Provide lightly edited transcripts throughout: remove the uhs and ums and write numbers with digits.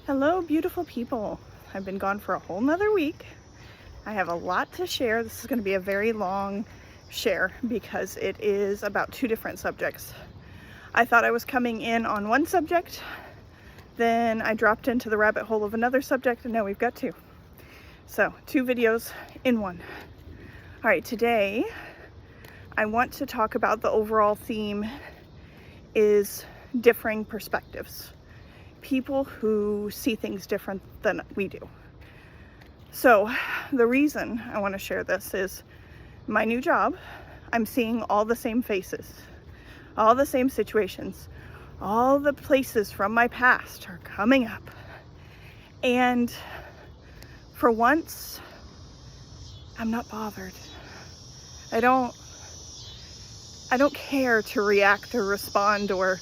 Hello, beautiful people. I've been gone for a whole nother week. I have a lot to share. This is going to be a very long share because it is about two different subjects. I thought I was coming in on one subject, then I dropped into the rabbit hole of another subject, and now we've got two. So, two videos in one. All right, today I want to talk about the overall theme is differing perspectives. People who see things different than we do. So the reason I want to share this is my new job. I'm seeing all the same faces, all the same situations, all the places from my past are coming up. And for once, I'm not bothered. I don't care to react or respond or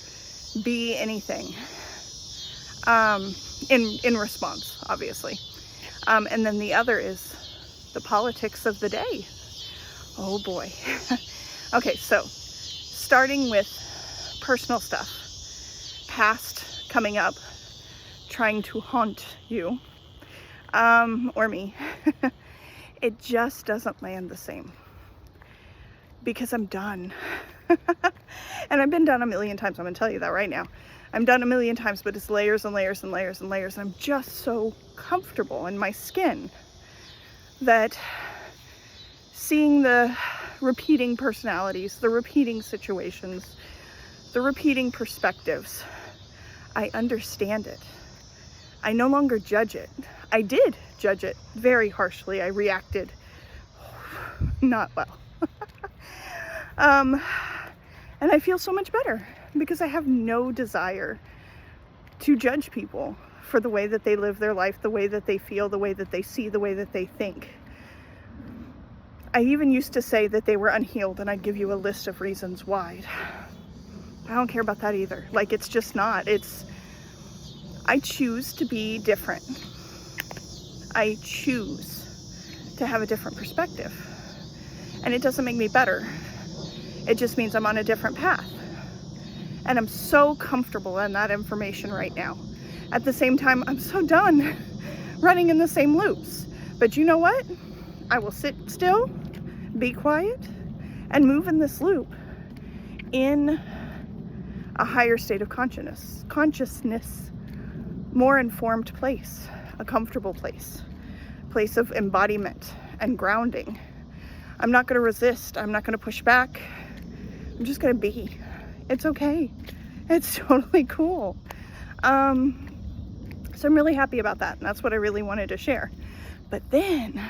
be anything. In response, obviously. And then the other is the politics of the day. Oh boy. Okay, so starting with personal stuff, past coming up, trying to haunt you, or me, it just doesn't land the same because I'm done. And I've been done a million times. I'm gonna tell you that right now. I'm done a million times, but it's layers and layers and layers and layers. I'm just so comfortable in my skin that seeing the repeating personalities, the repeating situations, the repeating perspectives, I understand it. I no longer judge it. I did judge it very harshly. I reacted not well. And I feel so much better because I have no desire to judge people for the way that they live their life, the way that they feel, the way that they see, the way that they think. I even used to say that they were unhealed, and I'd give you a list of reasons why. I don't care about that either. Like, it's just not. I choose to be different. I choose to have a different perspective. And it doesn't make me better. It just means I'm on a different path. And I'm so comfortable in that information right now. At the same time, I'm so done running in the same loops. But you know what? I will sit still, be quiet, and move in this loop in a higher state of consciousness, more informed place, a comfortable place of embodiment and grounding. I'm not going to resist. I'm not going to push back. I'm just going to be. It's okay. It's totally cool. So I'm really happy about that. And that's what I really wanted to share. But then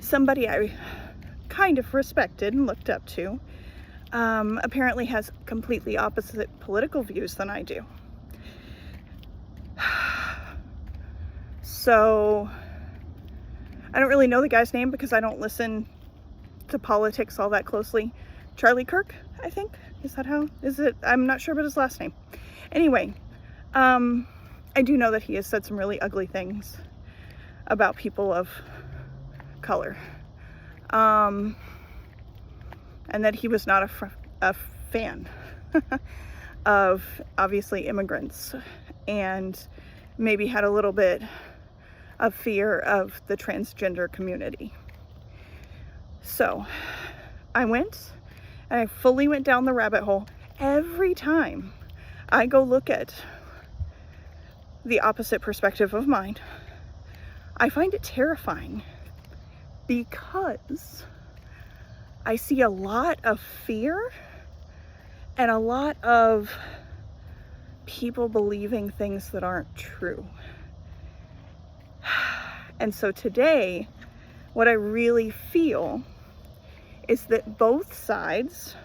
somebody I kind of respected and looked up to apparently has completely opposite political views than I do. So I don't really know the guy's name because I don't listen to politics all that closely. Charlie Kirk, I think. Is that how? Is it? I'm not sure about his last name. Anyway, I do know that he has said some really ugly things about people of color. And that he was not a fan of, obviously, immigrants. And maybe had a little bit of fear of the transgender community. So, I went and I fully went down the rabbit hole. Every time I go look at the opposite perspective of mine, I find it terrifying because I see a lot of fear and a lot of people believing things that aren't true. And so today, what I really feel is that both sides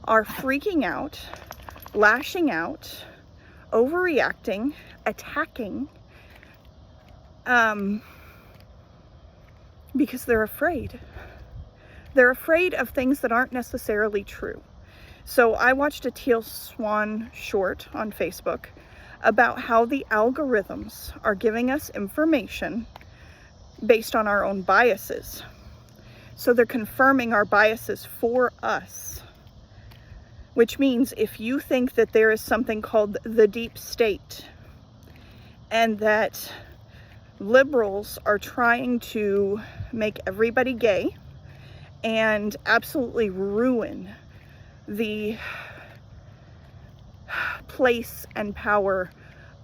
are freaking out, lashing out, overreacting, attacking, because they're afraid. They're afraid of things that aren't necessarily true. So I watched a Teal Swan short on Facebook about how the algorithms are giving us information based on our own biases. So they're confirming our biases for us. Which means if you think that there is something called the deep state, and that liberals are trying to make everybody gay and absolutely ruin the place and power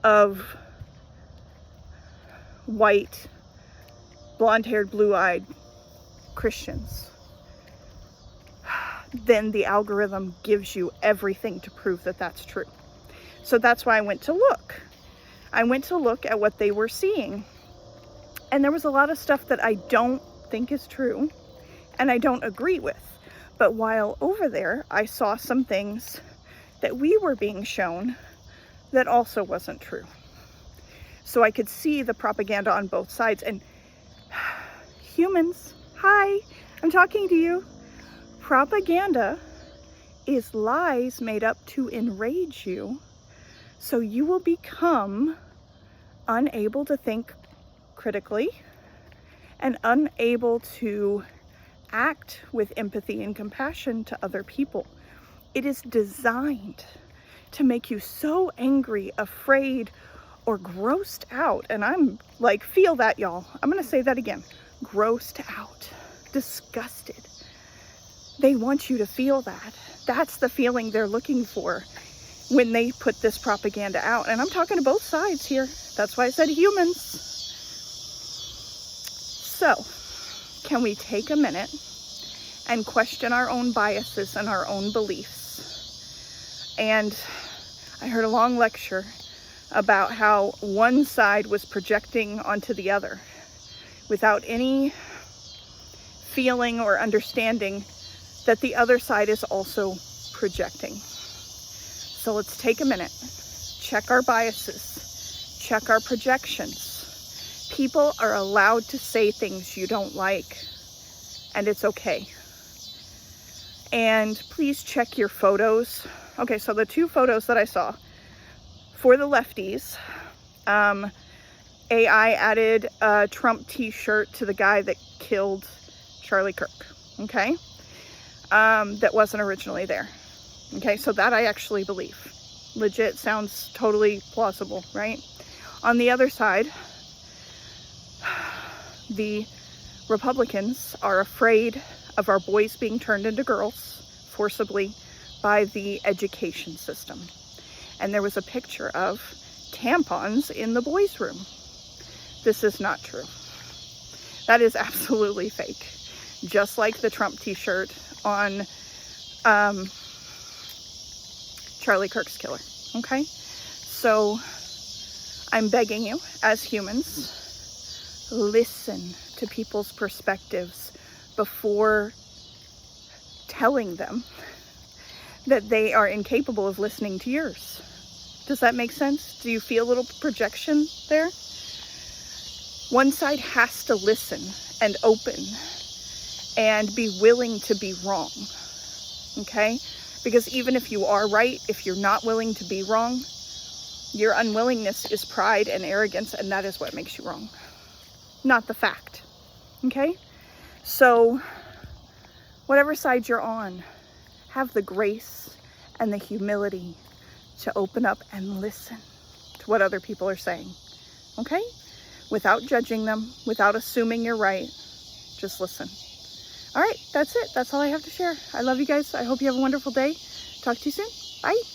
of white, blonde-haired, blue-eyed Christians, then the algorithm gives you everything to prove that that's true. So that's why I went to look. I went to look at what they were seeing. And there was a lot of stuff that I don't think is true and I don't agree with. But while over there, I saw some things that we were being shown that also wasn't true. So I could see the propaganda on both sides. And humans, hi, I'm talking to you. Propaganda is lies made up to enrage you, so you will become unable to think critically and unable to act with empathy and compassion to other people. It is designed to make you so angry, afraid, or grossed out. And I'm like, feel that, y'all. I'm gonna say that again. Grossed out, disgusted. They want you to feel that. That's the feeling they're looking for when they put this propaganda out. And I'm talking to both sides here. That's why I said humans. So, can we take a minute and question our own biases and our own beliefs? And I heard a long lecture about how one side was projecting onto the other without any feeling or understanding that the other side is also projecting. So let's take a minute, check our biases, check our projections. People are allowed to say things you don't like, and it's okay. And please check your photos. Okay, so the two photos that I saw for the lefties, AI added a Trump t-shirt to the guy that killed Charlie Kirk, okay? That wasn't originally there. Okay, so that I actually believe. Legit, sounds totally plausible, right? On the other side, the Republicans are afraid of our boys being turned into girls forcibly by the education system. And there was a picture of tampons in the boys' room. This is not true. That is absolutely fake. Just like the Trump t-shirt on Charlie Kirk's killer, okay? So I'm begging you, as humans, listen to people's perspectives before telling them that they are incapable of listening to yours. Does that make sense? Do you feel a little projection there? One side has to listen and open and be willing to be wrong, okay? Because even if you are right, if you're not willing to be wrong, your unwillingness is pride and arrogance, and that is what makes you wrong, not the fact, okay? So whatever side you're on, have the grace and the humility to open up and listen to what other people are saying, okay? Without judging them, without assuming you're right, just listen. All right, that's it. That's all I have to share. I love you guys. I hope you have a wonderful day. Talk to you soon. Bye.